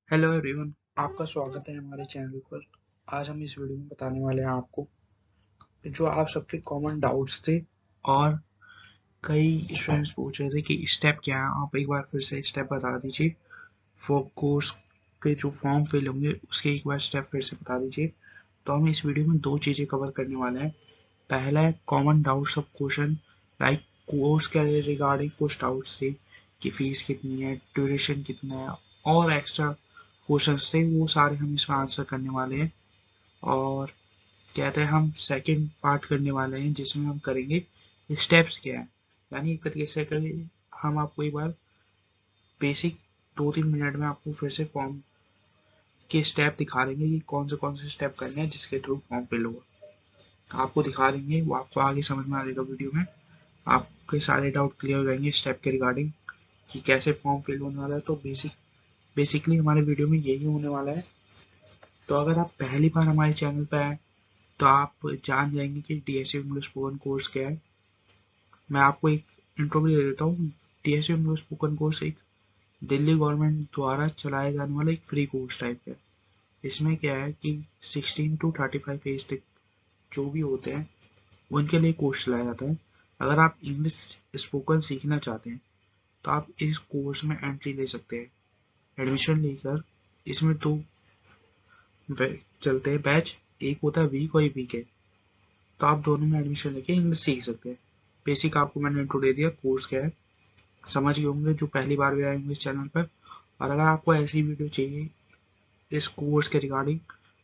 Hello everyone, आपका स्वागत है हमारे चैनल पर। आज हम इस वीडियो में बताने वाले हैं आपको जो आप सबके कॉमन डाउट्स थे और कई स्टूडेंट्स पूछ रहे थे कि स्टेप क्या है। आप एक बार फिर से स्टेप बता दीजिए। फॉर कोर्स के जो फॉर्म फिल होंगे उसके एक बार स्टेप फिर से बता दीजिए। तो हम इस वीडियो में दो चीज़ें कवर करने वाले हैं। पहला है common doubts of question, like course के रिगार्डिंग कुछ डाउट्स थे कि फीस कितनी है, ड्यूरेशन कितना है और एक्स्ट्रा क्वेश्चंस थे, वो सारे हम इसमें आंसर करने वाले हैं। और कहते हैं हम सेकंड पार्ट करने वाले हैं जिसमें हम करेंगे स्टेप्स क्या है, यानी एक तरीके से करेंगे हम आपको एक बार बेसिक 2-3 मिनट में आपको फिर से फॉर्म के स्टेप दिखा देंगे कि कौन से स्टेप करने हैं जिसके थ्रू फॉर्म फिल होगा। आपको दिखा देंगे, वो आपको आगे समझ में आ जाएगा। वीडियो में आपके सारे डाउट क्लियर हो जाएंगे स्टेप के रिगार्डिंग कि कैसे फॉर्म फिल होने वाला है। तो बेसिकली हमारे वीडियो में यही होने वाला है। तो अगर आप पहली बार हमारे चैनल पर आए तो आप जान जाएंगे कि डीएसयू इंग्लिश स्पोकन कोर्स क्या है। मैं आपको एक इंट्रो भी दे देता हूँ। डीएसयू इंग्लिश स्पोकन कोर्स एक दिल्ली गवर्नमेंट द्वारा चलाया जाने वाला एक फ्री कोर्स टाइप है। इसमें क्या है कि 16 to 35 एज तक जो भी होते हैं उनके लिए कोर्स चलाया जाता है। अगर आप इंग्लिश स्पोकन सीखना चाहते हैं तो आप इस कोर्स में एंट्री ले सकते हैं। एडमिशन लेकर इसमें दो चलते हैं बैच, एक होता है वीक और एक वीक है। तो आप दोनों में एडमिशन लेके इंग्लिश सीख सकते हैं। बेसिक आपको मैंने इंट्रो दे दिया, कोर्स क्या है समझ गए होंगे जो पहली बार भी आएंगे इस चैनल पर। और अगर आपको ऐसी वीडियो चाहिए इस कोर्स के रिगार्डिंग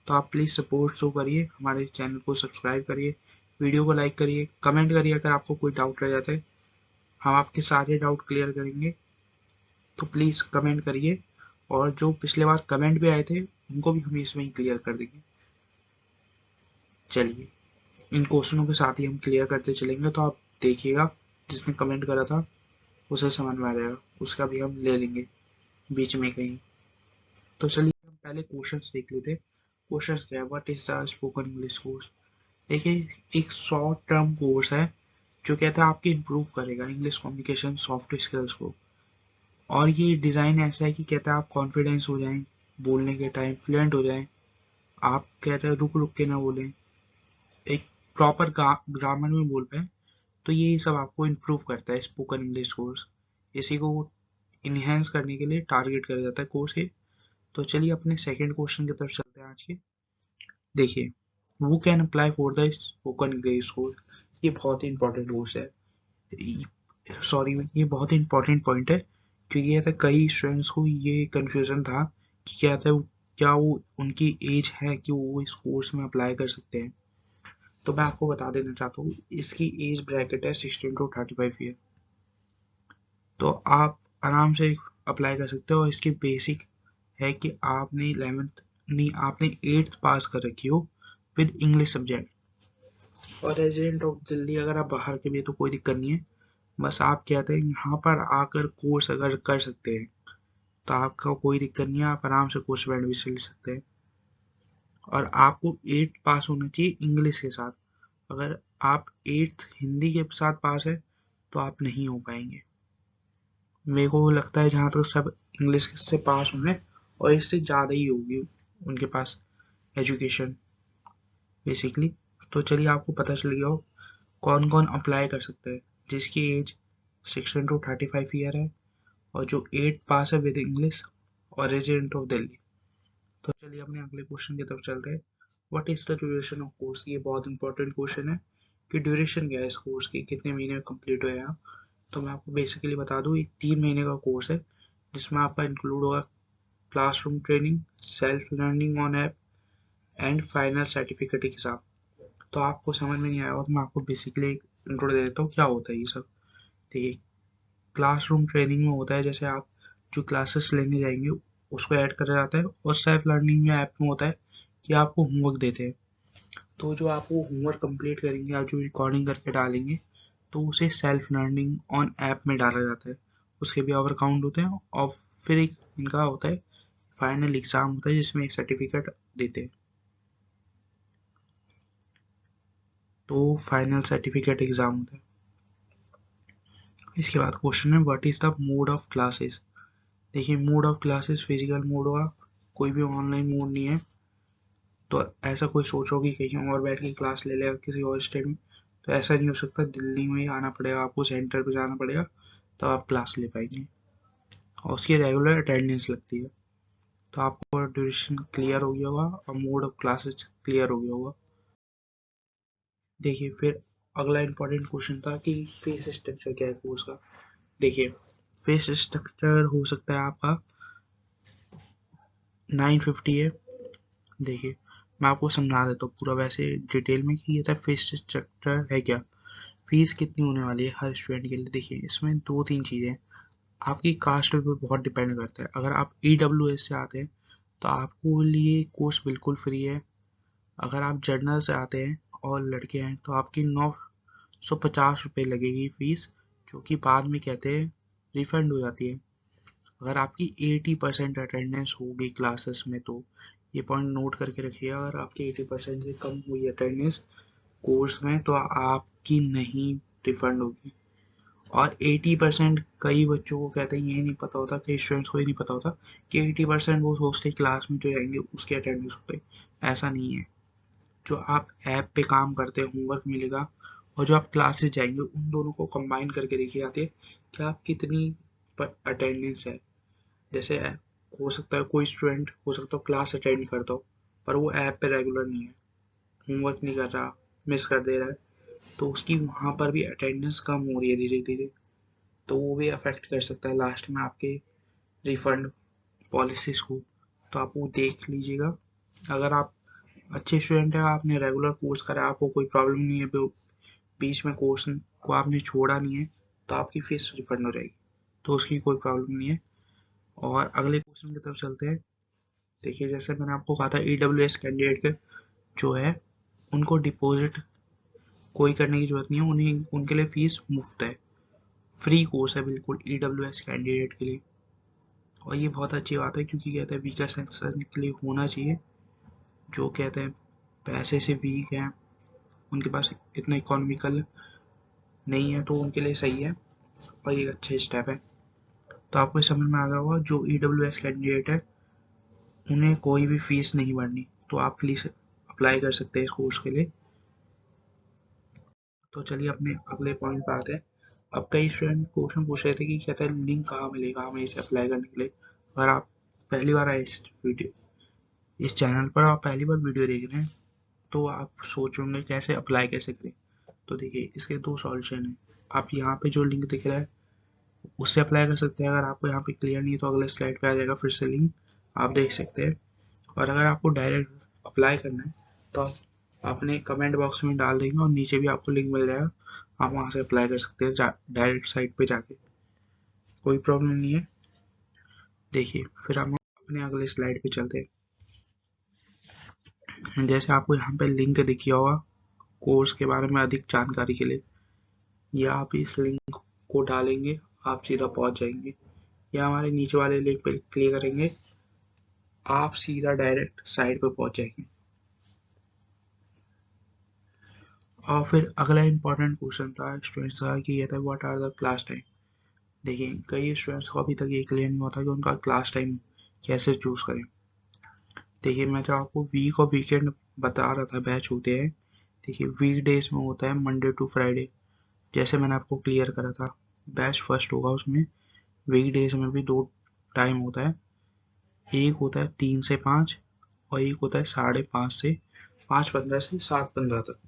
तो आप प्लीज़ सपोर्ट शो करिए, हमारे चैनल को सब्सक्राइब करिए, वीडियो को लाइक करिए, कमेंट करिए अगर आपको कोई डाउट रह जाता है। हम आपके सारे डाउट क्लियर करेंगे, तो प्लीज़ कमेंट करिए। और जो पिछले बार कमेंट भी आए थे उनको भी हम इसमें ही क्लियर कर देंगे। चलिए, इन क्वेश्चनों के साथ ही हम क्लियर करते चलेंगे, तो आप देखिएगा जिसने कमेंट करा था उसे समझ में आ जाएगा, उसका भी हम ले लेंगे बीच में कहीं। तो चलिए हम पहले क्वेश्चंस देख लेते हैं। क्वेश्चंस क्या है, what is the spoken English course. देखिए, एक शॉर्ट टर्म कोर्स है जो कहता है आपकी इम्प्रूव करेगा इंग्लिश कम्युनिकेशन सॉफ्ट स्किल्स को। और ये डिज़ाइन ऐसा है कि कहता है आप कॉन्फिडेंस हो जाएं, बोलने के टाइम फ्लुएंट हो जाएं, आप कहते हैं रुक रुक के ना बोलें, एक प्रॉपर ग्रामर में बोल पाए। तो ये सब आपको इम्प्रूव करता है स्पोकन इंग्लिश कोर्स। इसी को इन्हेंस करने के लिए टारगेट करा जाता है कोर्स के। तो चलिए अपने सेकंड क्वेश्चन की तरफ चलते हैं आज के। देखिए, वो can apply for the spoken English course. ये बहुत ही इंपॉर्टेंट कोर्स है। सॉरी, ये बहुत ही इंपॉर्टेंट पॉइंट है क्योंकि ये था कई स्टूडेंट्स को ये कंफ्यूजन था कि क्या था, क्या वो उनकी एज है कि वो इस कोर्स में अप्लाई कर सकते हैं। तो मैं आपको बता देना चाहता हूँ, इसकी एज ब्रैकेट है 16 to 35 ईयर। तो आप आराम से अप्लाई कर सकते हो। और इसकी बेसिक है कि आपने 11th नहीं, आपने 8th पास कर रखी हो विद इंग्लिश सब्जेक्ट। और रेजिडेंट ऑफ दिल्ली अगर आप बाहर के भी है तो कोई दिक्कत नहीं है। बस आप कहते हैं यहाँ पर आकर कोर्स अगर कर सकते हैं तो आपका कोई दिक्कत नहीं है, आप आराम से कोर्स में एडमिशन ले सकते हैं। और आपको 8th पास होना चाहिए इंग्लिश के साथ। अगर आप 8th हिंदी के साथ पास है तो आप नहीं हो पाएंगे। मेरे को लगता है जहाँ तक सब इंग्लिश से पास हुए और इससे ज़्यादा ही होगी उनके पास एजुकेशन बेसिकली। तो चलिए आपको पता चल गया हो कौन कौन अप्लाई कर सकते हैं जिसकी एज 16 to 35 ईयर है और जो 8th पास है विद इंग्लिश और रेजिडेंट ऑफ दिल्ली। तो चलिए अपने अगले क्वेश्चन की तरफ चलते हैं। What is the duration of course. ये बहुत इंपॉर्टेंट क्वेश्चन है कि ड्यूरेशन क्या है इस कोर्स की, कितने महीने में कंप्लीट होएगा। तो मैं आपको बेसिकली बता दूं, ये 3 महीने का कोर्स है जिसमें आपका इंक्लूड होगा classroom training, self learning on app and final certificate exam. तो आपको समझ में नहीं आया तो मैं आपको बेसिकली इंट्रो दे देता हूँ क्या होता है ये सब। ठीक है, क्लासरूम ट्रेनिंग में होता है जैसे आप जो क्लासेस लेने जाएंगे उसको ऐड करा जाता है। और सेल्फ लर्निंग में ऐप में होता है कि आपको होमवर्क देते हैं। तो जो आप वो होमवर्क कंप्लीट करेंगे, आप जो रिकॉर्डिंग करके डालेंगे तो उसे सेल्फ लर्निंग ऑन ऐप में डाला जाता है। उसके भी आवर काउंट होते हैं और फिर एक इनका होता है फाइनल एग्जाम होता है जिसमें एक सर्टिफिकेट देते हैं। तो फाइनल सर्टिफिकेट एग्जाम होता है। इसके बाद क्वेश्चन है what is the mode of classes. देखिए, mode of classes physical mode होगा, कोई भी ऑनलाइन मोड नहीं है, तो ऐसा कोई सोचो कि कहीं और बैठ के क्लास ले लेगा किसी और स्टेट में, तो ऐसा नहीं हो सकता। दिल्ली में ही आना पड़ेगा आपको, सेंटर पे जाना पड़ेगा, तब आप क्लास ले पाएंगे, और उसकी रेगुलर अटेंडेंस लगती है। तो आपको ड्यूरेशन क्लियर हो गया होगा और मोड ऑफ क्लासेस क्लियर हो गया होगा। देखिए फिर अगला इंपॉर्टेंट क्वेश्चन था कि फेस स्ट्रक्चर क्या है कोर्स का। देखिए फेस स्ट्रक्चर हो सकता है आपका 950 है। देखिए मैं आपको समझा देता हूँ पूरा वैसे डिटेल में कि ये था फेस स्ट्रक्चर है क्या, फीस कितनी होने वाली है हर स्टूडेंट के लिए। देखिए इसमें दो तीन चीज़ें आपकी कास्ट पे बहुत डिपेंड करता है। अगर आप EWS से आते हैं तो आपको लिए कोर्स बिल्कुल फ्री है। अगर आप जर्नल से आते हैं और लड़के हैं तो आपकी 950 रुपये लगेगी फीस, जो कि बाद में कहते हैं रिफंड हो जाती है अगर आपकी 80% अटेंडेंस होगी क्लासेस में। तो ये पॉइंट नोट करके रखिए, अगर आपकी 80% से कम हुई अटेंडेंस कोर्स में तो आपकी नहीं रिफंड होगी। और 80% कई बच्चों को कहते हैं ये नहीं पता होता, कई स्टूडेंट्स को ये नहीं पता होता कि 80% वो सोचते क्लास में जो जाएंगे उसकी अटेंडेंस होते। ऐसा नहीं है। जो आप ऐप पे काम करते हैं होमवर्क मिलेगा, और जो आप क्लासेस जाएंगे उन दोनों को कंबाइन करके देखी जाती है कि आप कितनी अटेंडेंस है। जैसे हो सकता है कोई स्टूडेंट हो सकता है क्लास अटेंड करता हो पर वो ऐप पे रेगुलर नहीं है, होमवर्क नहीं कर रहा, मिस कर दे रहा है, तो उसकी वहाँ पर भी अटेंडेंस कम हो रही है धीरे धीरे, तो वो भी अफेक्ट कर सकता है लास्ट में आपके रिफंड पॉलिसीज को। तो आप वो देख लीजिएगा। अगर आप अच्छे स्टूडेंट है, आपने रेगुलर कोर्स करा, आपको कोई प्रॉब्लम नहीं है, बीच में कोर्स को आपने छोड़ा नहीं है, तो आपकी फीस रिफंड हो जाएगी, तो उसकी कोई प्रॉब्लम नहीं है। और अगले क्वेश्चन की तरफ चलते हैं। देखिए जैसे मैंने आपको कहा था EWS कैंडिडेट के जो है उनको डिपॉजिट कोई करने की जरूरत नहीं है, उन्हें उनके लिए फीस मुफ्त है, फ्री कोर्स है बिल्कुल EWS कैंडिडेट के लिए। और ये बहुत अच्छी बात है क्योंकि कहते हैं वीकर सेक्शन के लिए होना चाहिए, जो कहते हैं पैसे से वीक हैं, उनके पास इतना इकोनॉमिकल नहीं है, तो उनके लिए सही है और ये अच्छा स्टेप है। तो आपको समझ में आ गया होगा जो EWS कैंडिडेट है उन्हें कोई भी फीस नहीं भरनी, तो आप प्लीज़ अप्लाई कर सकते हैं इस कोर्स के लिए। तो चलिए अपने अगले पॉइंट पे आते हैं। अब कई स्टूडेंट क्वेश्चन पूछ रहे थे कि कहते हैं लिंक कहाँ मिलेगा हमें इसे अप्लाई करने के लिए। अगर आप पहली बार आए इस चैनल पर, आप पहली बार वीडियो देख रहे हैं, तो आप सोच होंगे कैसे अप्लाई कैसे करें। तो देखिए इसके दो सॉल्यूशन हैं। आप यहाँ पे जो लिंक दिख रहा है उससे अप्लाई कर सकते हैं। अगर आपको यहाँ पे क्लियर नहीं है तो अगले स्लाइड पे आ जाएगा फिर से लिंक, आप देख सकते हैं। और अगर आपको डायरेक्ट अप्लाई करना है तो आप अपने कमेंट बॉक्स में डाल देंगे और नीचे भी आपको लिंक मिल जाएगा, आप वहाँ से अप्लाई कर सकते हैं डायरेक्ट साइट पे जाके, कोई प्रॉब्लम नहीं है। देखिए फिर हम अपने अगले स्लाइड पे चलते हैं। जैसे आपको यहाँ पे लिंक दिख गया होगा कोर्स के बारे में अधिक जानकारी के लिए, या आप इस लिंक को डालेंगे आप सीधा पहुँच जाएंगे, या हमारे नीचे वाले लिंक पे क्लिक करेंगे आप सीधा डायरेक्ट साइट पे पहुँच जाएंगे। और फिर अगला इंपॉर्टेंट क्वेश्चन था स्टूडेंट्स का कि ये था what are the class time. देखिए कई स्टूडेंट्स को अभी तक ये क्लियर नहीं होता कि उनका क्लास टाइम कैसे चूज करें। देखिए मैं जो आपको वीक और वीकेंड बता रहा था बैच होते हैं। देखिए वीक डेज में होता है मंडे टू फ्राइडे, जैसे मैंने आपको क्लियर करा था बैच फर्स्ट होगा उसमें। वीक डेज में भी दो टाइम होता है, एक होता है 3 से 5 और एक होता है 5:30 से 5:15 से 7:15 तक,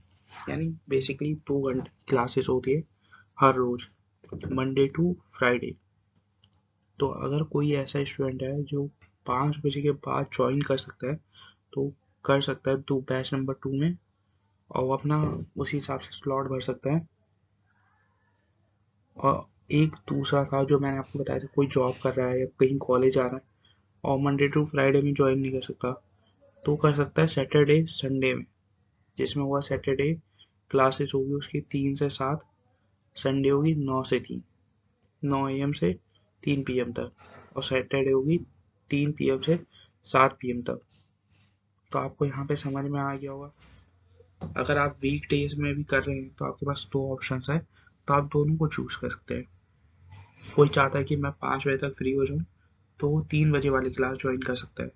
यानी बेसिकली 2 घंटे क्लासेस होती है हर रोज मंडे टू फ्राइडे। तो अगर कोई ऐसा स्टूडेंट है जो 5 बजे के बाद ज्वाइन कर सकता है तो कर सकता है तो बैच नंबर 2 में, और वो अपना उसी हिसाब से स्लॉट भर सकता है। और एक दूसरा था जो मैंने आपको बताया था, कोई जॉब कर रहा है या कहीं कॉलेज जा रहा है और मंडे टू फ्राइडे में ज्वाइन नहीं कर सकता, तो कर सकता है सैटरडे संडे में, जिसमें हुआ सैटरडे क्लासेस होगी उसकी 3 से 7, संडे होगी 9 से 3, 9 AM से 3 PM तक, और सैटरडे होगी 3 PM से 7 PM तक। तो आपको यहाँ पे समझ में आ गया होगा। अगर आप वीक डेज में भी कर रहे हैं तो आपके पास दो ऑप्शन है, तो आप दोनों को चूज कर सकते हैं। कोई चाहता है कि मैं 5 बजे तक फ्री हो जाऊँ तो वो 3 बजे वाली क्लास ज्वाइन कर सकता है,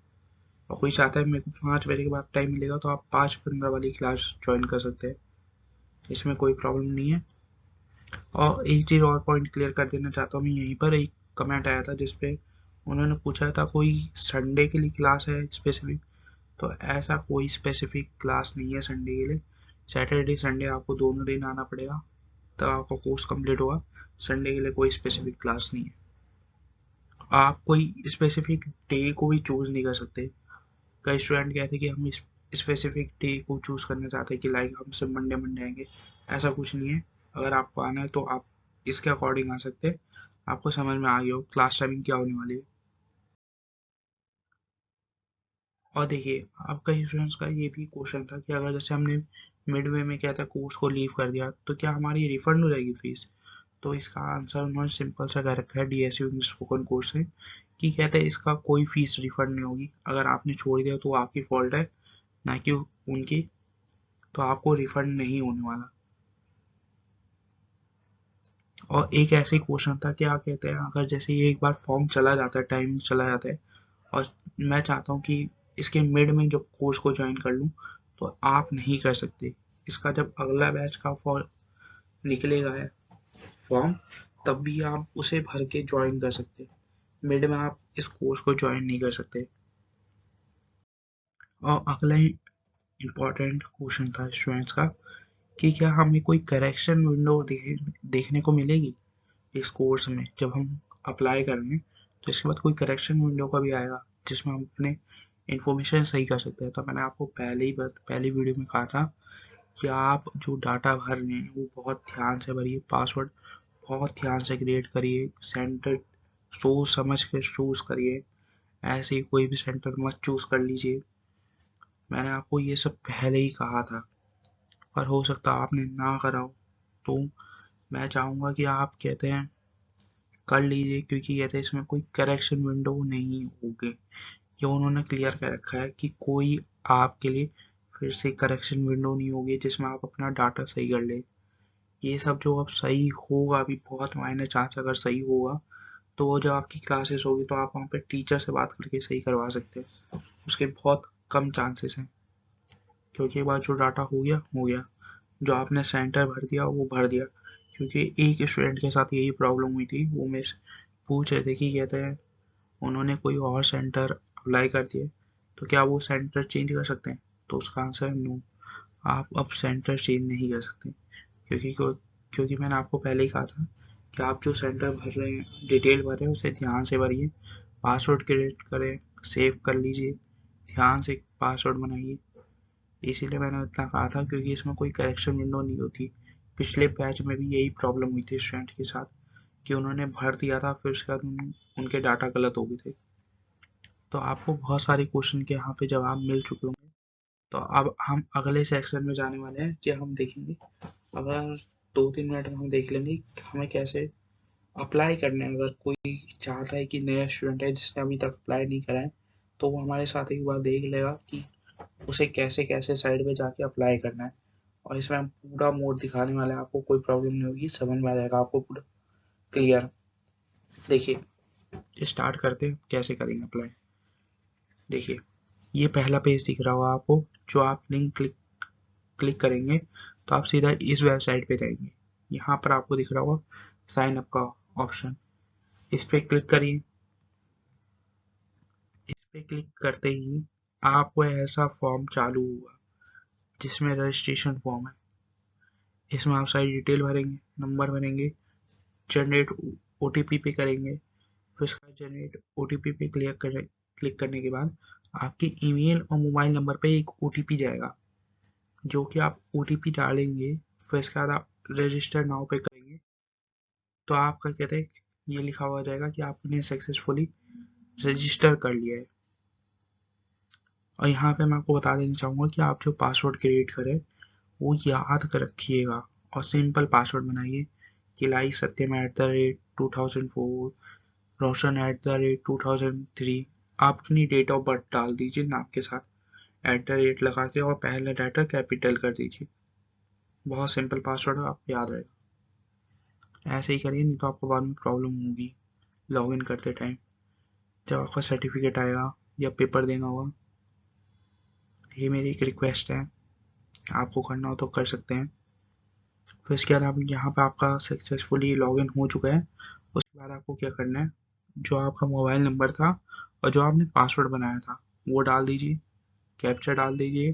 और कोई चाहता है मेरे को 5 बजे के बाद टाइम मिलेगा तो आप 5:15 वाली क्लास ज्वाइन कर सकते हैं, इसमें कोई प्रॉब्लम नहीं है। और एक चीज़ और पॉइंट क्लियर कर देना चाहता हूँ मैं, यहीं पर एक कमेंट आया था जिसपे उन्होंने पूछा था कोई संडे के लिए क्लास है स्पेसिफिक, तो ऐसा कोई स्पेसिफिक क्लास नहीं है संडे के लिए। सैटरडे संडे आपको दोनों दिन आना पड़ेगा तब आपका कोर्स कंप्लीट होगा। संडे के लिए कोई स्पेसिफिक क्लास नहीं है। आप कोई स्पेसिफिक डे को भी चूज नहीं कर सकते। कई स्टूडेंट कहते हैं कि हम इस स्पेसिफिक डे को चूज करना चाहते हैं कि लाइक हम सिर्फ मंडे मंडे आएंगे, ऐसा कुछ नहीं है। अगर आपको आना है तो आप इसके अकॉर्डिंग आ सकते हैं। आपको समझ में आ गया हो क्लास टाइमिंग क्या होने वाली है। और देखिए आपका स्टूडेंट्स का ये भी क्वेश्चन था कि अगर जैसे हमने मिड वे में क्या था कोर्स को लीव कर दिया तो क्या हमारी रिफंड हो जाएगी फीस। तो इसका आंसर उन्होंने सिंपल सा कह रखा है डीएसयू इंग्लिश स्पोकन कोर्स से कि कहते हैं इसका कोई फीस रिफंड नहीं होगी। अगर आपने छोड़ दिया तो आपकी फॉल्ट है, ना कि उनकी। तो आपको रिफंड नहीं होने वाला। और एक ऐसे क्वेश्चन था क्या कहते हैं अगर जैसे ये एक बार फॉर्म चला जाता है, टाइम चला जाता है और मैं चाहता हूँ कि इसके मिड में जो कोर्स को ज्वाइन कर लूँ, तो आप नहीं कर सकते। इसका जब अगला बैच का फॉर्म निकलेगा है फॉर्म, तब भी आप उसे भर के ज्वाइन कर सकते। मिड में आप इस कोर्स को ज्वाइन नहीं कर सकते। और अगला इम्पोर्टेंट क्वेश्चन था स्टूडेंट्स का कि क्या हमें कोई करेक्शन विंडो देखने को मिलेगी इस कोर्स में जब हम अप्लाई करेंगे। तो इसके बाद कोई करेक्शन विंडो का भी आएगा जिसमें हम अपने इंफॉर्मेशन सही कर सकते हैं। तो मैंने आपको पहली वीडियो में कहा था कि आप जो डाटा भर रहे हैं वो बहुत ध्यान से भरिए, पासवर्ड बहुत ध्यान से क्रिएट करिए, सेंटर सोच समझ के चूज करिए, ऐसे ही कोई भी सेंटर मत चूज कर लीजिए। मैंने आपको ये सब पहले ही कहा था, पर हो सकता है आपने ना करा हो। तो मैं चाहूँगा कि आप कहते हैं कर लीजिए, क्योंकि कहते हैं इसमें कोई करेक्शन विंडो नहीं होगी। ये उन्होंने क्लियर कर रखा है कि कोई आपके लिए फिर से करेक्शन विंडो नहीं होगी जिसमें आप अपना डाटा सही कर ले। ये सब जो अब सही होगा अभी बहुत मायने चांस, अगर सही होगा तो वो जब आपकी क्लासेस होगी तो आप वहाँ पे टीचर से बात करके सही करवा सकते हैं। उसके बहुत कम चांसेस हैं, क्योंकि एक बार जो डाटा हो गया हो गया। जो आपने सेंटर भर दिया वो भर दिया। क्योंकि एक स्टूडेंट के साथ यही प्रॉब्लम हुई थी, वो मेरे से पूछ रहे थे कि कहते हैं उन्होंने कोई और सेंटर अप्लाई कर दिया, तो क्या वो सेंटर चेंज कर सकते हैं। तो उसका आंसर है नो, आप अब सेंटर चेंज नहीं कर सकते। क्योंकि क्योंकि मैंने आपको पहले ही कहा था कि आप जो सेंटर भर रहे हैं, डिटेल भर रहे हैं, उसे ध्यान से भरिए, पासवर्ड क्रिएट करें, सेव कर लीजिए, ध्यान से पासवर्ड बनाइए। इसीलिए मैंने इतना कहा था, क्योंकि इसमें कोई करेक्शन विंडो नहीं होती। पिछले बैच में भी यही प्रॉब्लम हुई थी स्टूडेंट के साथ कि उन्होंने भर दिया था, फिर उसके बाद उनके डाटा गलत हो गए थे। तो आपको बहुत सारे क्वेश्चन के यहाँ पे जवाब मिल चुके होंगे। तो अब हम अगले सेक्शन में जाने वाले हैं कि हम देखेंगे, अगर 2-3 मिनट में हम देख लेंगे कि हमें कैसे अप्लाई करना है। अगर कोई चाहता है कि नया स्टूडेंट है जिसने अभी तक अप्लाई नहीं करा है, तो वो हमारे साथ एक बार देख लेगा कि उसे कैसे कैसे साइड पे जाके अप्लाई करना है। और इसमें हम पूरा मोड दिखाने वाले हैं, आपको कोई प्रॉब्लम नहीं होगी, समझ में आ जाएगा आपको पूरा क्लियर। देखिए स्टार्ट करते हैं कैसे करेंगे अप्लाई। देखिए ये पहला पेज दिख रहा होगा आपको, जो आप लिंक क्लिक करेंगे तो आप सीधा इस वेबसाइट पे जाएंगे। यहाँ पर आपको दिख रहा होगा साइन अप का ऑप्शन, इस पे क्लिक करिए। इस पे क्लिक करते ही आपको ऐसा फॉर्म चालू होगा जिसमें रजिस्ट्रेशन फॉर्म है। इसमें आप सारी डिटेल भरेंगे, नंबर भरेंगे, जनरेट ओटीपी पे करेंगे। फिर उसका जनरेट ओटीपी पे क्लिक करने के बाद आपके ईमेल और मोबाइल नंबर पे एक ओटीपी जाएगा, जो कि आप ओटीपी डालेंगे। फिर इसके बाद आप रजिस्टर नाउ पे करेंगे तो आपका कहते हैं ये लिखा हुआ जाएगा कि आपने सक्सेसफुली रजिस्टर कर लिया है। और यहाँ पे मैं आपको बता देना चाहूँगा कि आप जो पासवर्ड क्रिएट करें वो याद कर रखिएगा और सिंपल पासवर्ड बनाइए कि लाइक सत्यम @2004, रोशन @2003। आप अपनी डेट ऑफ बर्थ डाल दीजिए नाम के साथ @ लगा के और पहला लेटर कैपिटल कर दीजिए। बहुत सिंपल पासवर्ड है, आपको याद रहेगा। ऐसे ही करिए, नहीं तो आपको बाद में प्रॉब्लम होगी लॉगिन करते टाइम। जब आपका सर्टिफिकेट आएगा या पेपर देना होगा ये मेरी एक रिक्वेस्ट है, आपको करना हो तो कर सकते हैं। फिर इसके बाद आप यहाँ पर आपका सक्सेसफुली लॉगिन हो चुका है। उसके बाद आपको क्या करना है, जो आपका मोबाइल नंबर था और जो आपने पासवर्ड बनाया था वो डाल दीजिए, कैप्चा डाल दीजिए,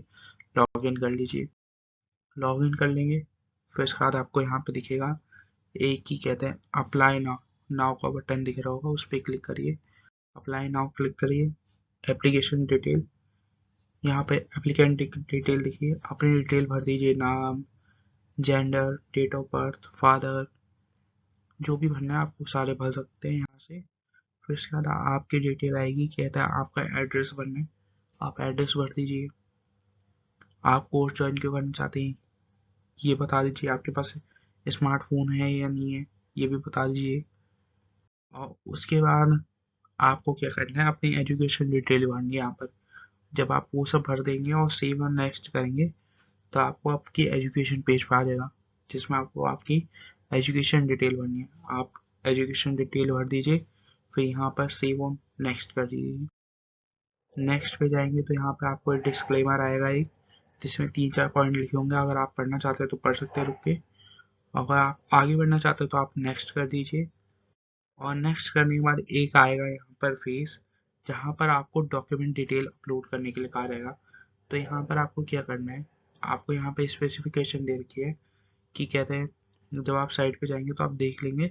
लॉगिन कर लीजिए। लॉगिन कर लेंगे, फिर उसके बाद आपको यहाँ पे दिखेगा एक ही कहते हैं अप्लाई नाउ, नाउ का बटन दिख रहा होगा, उस पर क्लिक करिए। अप्लाई नाउ क्लिक करिए। एप्लीकेशन डिटेल, यहाँ पे एप्लीकेंट डिटेल दिखिए, अपनी डिटेल भर दीजिए, नाम, gender, date of birth, father, जो भी भरना है आपको सारे भर सकते हैं यहाँ से। फिर इसके बाद आपकी डिटेल आएगी, कहता है आपका एड्रेस भरना है, आप एड्रेस भर दीजिए। आप कोर्स ज्वाइन क्यों करना चाहते हैं ये बता दीजिए, आपके पास स्मार्टफोन है या नहीं है ये भी बता दीजिए। और उसके बाद आपको क्या करना है, अपनी एजुकेशन डिटेल भरनी है यहाँ पर। जब आप वो सब भर देंगे और सेव और नेक्स्ट करेंगे तो आपको आपकी एजुकेशन पेज पे आ जाएगा, जिसमें आपको आपकी एजुकेशन डिटेल भरनी है। आप एजुकेशन डिटेल भर दीजिए, फिर यहाँ पर सेव ऑन नेक्स्ट कर दीजिए। नेक्स्ट पे जाएंगे तो यहाँ पे आपको एक डिस्क्लेमर आएगा एक, जिसमें 3-4 पॉइंट लिखे होंगे। अगर आप पढ़ना चाहते हैं तो पढ़ सकते हैं रुक के, अगर आप आगे बढ़ना चाहते हो तो आप नेक्स्ट कर दीजिए। और नेक्स्ट करने के बाद एक आएगा यहाँ पर फेस, जहाँ पर आपको डॉक्यूमेंट डिटेल अपलोड करने के लिए कहा जाएगा। तो यहाँ पर आपको क्या करना है, आपको यहाँ पे स्पेसिफिकेशन दे रखी है कि कहते हैं, जब आप साइट पे जाएंगे तो आप देख लेंगे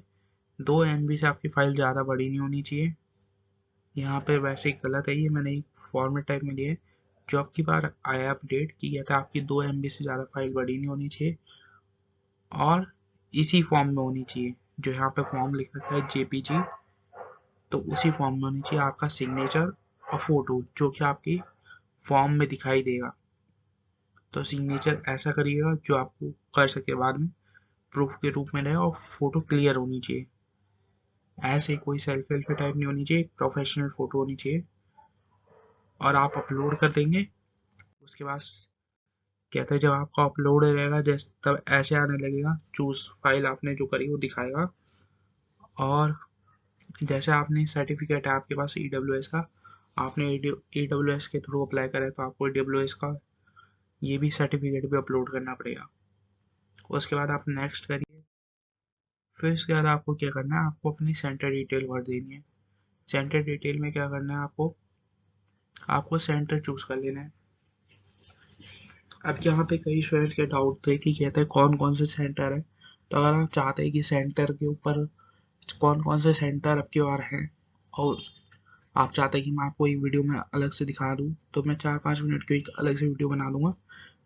2 MB से आपकी फाइल ज़्यादा बड़ी नहीं होनी चाहिए। यहाँ पे वैसे ही गलत है, ये मैंने एक फॉर्मेट टाइप में लिया है। जो आपकी बार आया अपडेट कि कहता है आपकी 2 MB से ज़्यादा फाइल बड़ी नहीं होनी चाहिए और इसी फॉर्म में होनी चाहिए। जो यहाँ पे फॉर्म लिख रखा है JPG, तो उसी फॉर्म में होनी चाहिए आपका सिग्नेचर और फोटो, जो कि आपकी फॉर्म में दिखाई देगा। तो सिग्नेचर ऐसा करिएगा जो आपको कर सके बाद में प्रूफ के रूप में रहे, और फोटो क्लियर होनी चाहिए। ऐसे कोई सेल्फी वेल्फी टाइप नहीं होनी चाहिए, प्रोफेशनल फोटो होनी चाहिए। और आप अपलोड कर देंगे। उसके बाद कहते हैं जब आपका अपलोड रहेगा जैसे तब ऐसे आने लगेगा, चूज फाइल आपने जो करी वो दिखाएगा। और जैसे आपने सर्टिफिकेट है आपके पास EWS का, आपने EWS के थ्रू अप्लाई करा है तो आपको EWS का ये भी सर्टिफिकेट भी अपलोड करना पड़ेगा। उसके बाद आप नेक्स्ट करिए। फिर उसके बाद आपको क्या करना है, आपको अपनी सेंटर डिटेल भर देनी है। सेंटर डिटेल में क्या करना है, आपको सेंटर चूज कर लेना है। अब यहाँ पे कई स्टूडेंट्स के डाउट थे कि कहते हैं कौन कौन से सेंटर है। तो अगर आप चाहते हैं कि सेंटर के ऊपर कौन कौन से सेंटर आपके बार हैं, और आप चाहते हैं कि मैं आपको एक वीडियो में अलग से दिखा दूँ, तो मैं 4-5 मिनट की एक अलग से वीडियो बना दूंगा,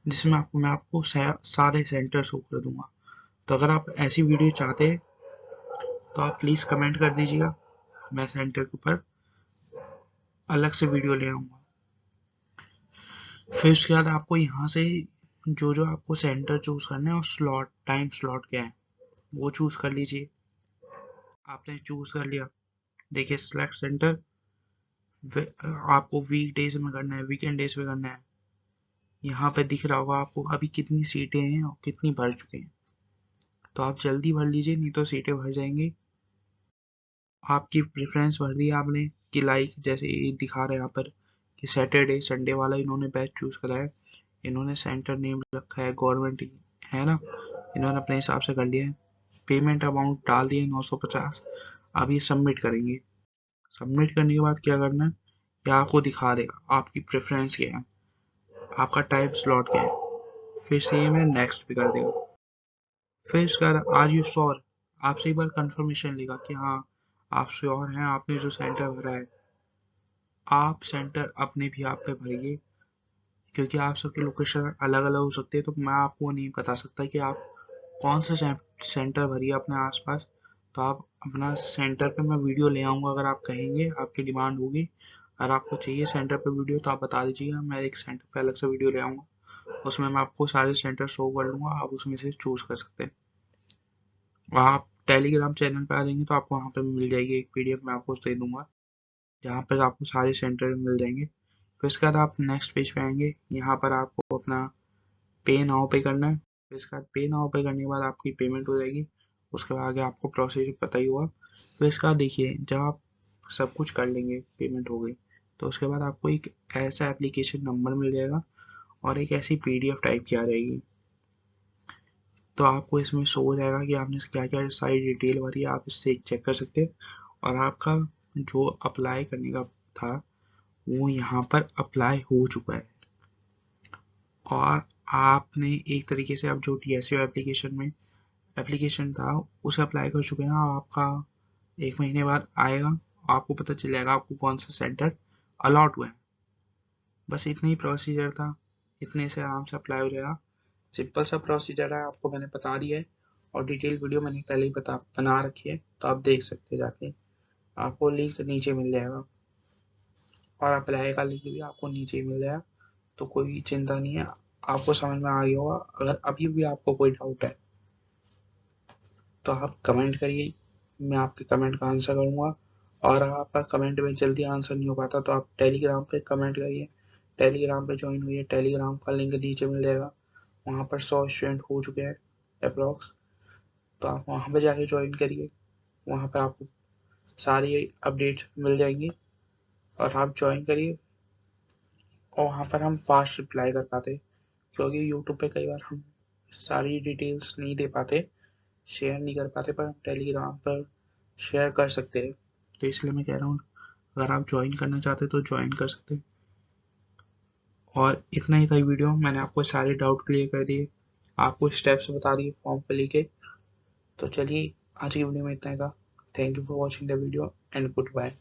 जिसमें मैं आपको सारे सेंटर शो कर दूंगा। तो अगर आप ऐसी वीडियो चाहते हैं तो आप प्लीज़ कमेंट कर दीजिएगा, मैं सेंटर के ऊपर अलग से वीडियो ले आऊँगा। फिर उसके बाद आपको यहाँ से जो जो आपको सेंटर चूज करना है और स्लॉट, टाइम स्लॉट क्या है वो चूज कर लीजिए। आपने चूज कर लिया, देखिए सिलेक्ट सेंटर, आपको वीक डेज में करना है, वीकेंड डेज में करना है। यहाँ पे दिख रहा होगा आपको अभी कितनी सीटें हैं और कितनी भर चुके हैं। तो आप जल्दी भर लीजिए, नहीं तो सीटें भर जाएंगी। आपकी प्रेफरेंस भर दी आपने कि लाइक जैसे ये दिखा रहे हैं यहाँ पर कि सैटरडे संडे वाला इन्होंने बैच चूज करा है, इन्होंने सेंटर नेम रखा है गवर्नमेंट है ना, इन्होंने अपने हिसाब से कर लिया है। पेमेंट अमाउंट डाल दिए 950। अब ये सबमिट करेंगे। सबमिट करने के बाद क्या करना है, ये आपको दिखा देगा आपकी प्रेफरेंस क्या है, आपका टाइम स्लॉट क्या है। फिर सेम है नेक्स्ट पे कर देगा। फिर उसके बाद आर यू श्योर, आपसे एक बार कंफर्मेशन लेगा कि हाँ आप श्योर हैं आपने जो सेंटर भरा है। आप सेंटर अपने भी आप पे भरिए, क्योंकि आप सबकी लोकेशन अलग अलग हो सकती है, तो मैं आपको नहीं बता सकता कि आप कौन सा सेंटर भरिए अपने आसपास। तो आप अपना सेंटर पे मैं वीडियो ले आऊँगा, अगर आप कहेंगे, आपकी डिमांड होगी। अगर आपको चाहिए सेंटर पे वीडियो तो आप बता दीजिएगा, मैं एक सेंटर पे अलग से वीडियो ले आऊँगा, उसमें मैं आपको सारे सेंटर शो कर लूँगा, आप उसमें से चूज कर सकते हैं। आप टेलीग्राम चैनल पे आ जाएंगे तो आपको वहाँ पे मिल जाएगी एक PDF, मैं आपको दे दूंगा, जहाँ पर आपको सारे सेंटर मिल जाएंगे। फिर इसके बाद आप नेक्स्ट पेज पे आएंगे, यहाँ पर आपको अपना पे नाउ पे करना है। फिर इसके बाद पे नाउ पे करने के बाद आपकी पेमेंट हो जाएगी। उसके बाद आगे आपको प्रोसीजर पता ही होगा। फिर इसके बाद देखिए जब आप सब कुछ कर लेंगे, पेमेंट हो गई, तो उसके बाद आपको एक ऐसा एप्लीकेशन नंबर मिल जाएगा, और एक ऐसी PDF टाइप की आ जाएगी। तो आपको इसमें शो हो जाएगा कि आपने क्या क्या सारी डिटेल भरी है, आप इससे चेक कर सकते हैं। और आपका जो अप्लाई करने का था वो यहाँ पर अप्लाई हो चुका है। और आपने एक तरीके से अब जो TSU एप्लीकेशन में एप्लीकेशन था उसे अप्लाई कर चुके हैं। आपका 1 महीने बाद आएगा, आपको पता चल जाएगा आपको कौन सा सेंटर अलॉट हुआ है। बस इतना ही प्रोसीजर था, इतने से आराम से अप्लाई हो जाएगा। सिंपल सा प्रोसीजर है, आपको मैंने बता दिया है और डिटेल वीडियो मैंने पहले ही बना रखी है, तो आप देख सकते हैं जाके। आपको लिंक नीचे मिल जाएगा और अप्लाई का लिंक भी आपको नीचे मिल जाएगा, तो कोई चिंता नहीं है, आपको समझ में आ गया होगा। अगर अभी भी आपको कोई डाउट है तो आप कमेंट करिए, मैं आपके कमेंट का आंसर करूँगा। और अगर आपका कमेंट में जल्दी आंसर नहीं हो पाता तो आप टेलीग्राम पे कमेंट करिए, टेलीग्राम पे ज्वाइन हुई है, टेलीग्राम का लिंक नीचे मिल जाएगा। वहाँ पर 100 स्टूडेंट हो चुके हैं अप्रॉक्स, तो आप वहाँ पे जाके ज्वाइन करिए। वहाँ पर आपको सारी अपडेट मिल जाएंगी और आप ज्वाइन करिए। और वहाँ पर हम फास्ट रिप्लाई कर पाते, क्योंकि यूट्यूब पे कई बार हम सारी डिटेल्स नहीं दे पाते, शेयर नहीं कर पाते, पर हम टेलीग्राम पर शेयर कर सकते हैं। तो इसलिए मैं कह रहा हूँ, अगर आप ज्वाइन करना चाहते हैं तो ज्वाइन कर सकते हैं। और इतना ही था वीडियो, मैंने आपको सारे डाउट क्लियर कर दिए, आपको स्टेप्स बता दिए फॉर्म को लेके। तो चलिए आज की वीडियो में इतना ही था। Thank you for watching the video and good bye.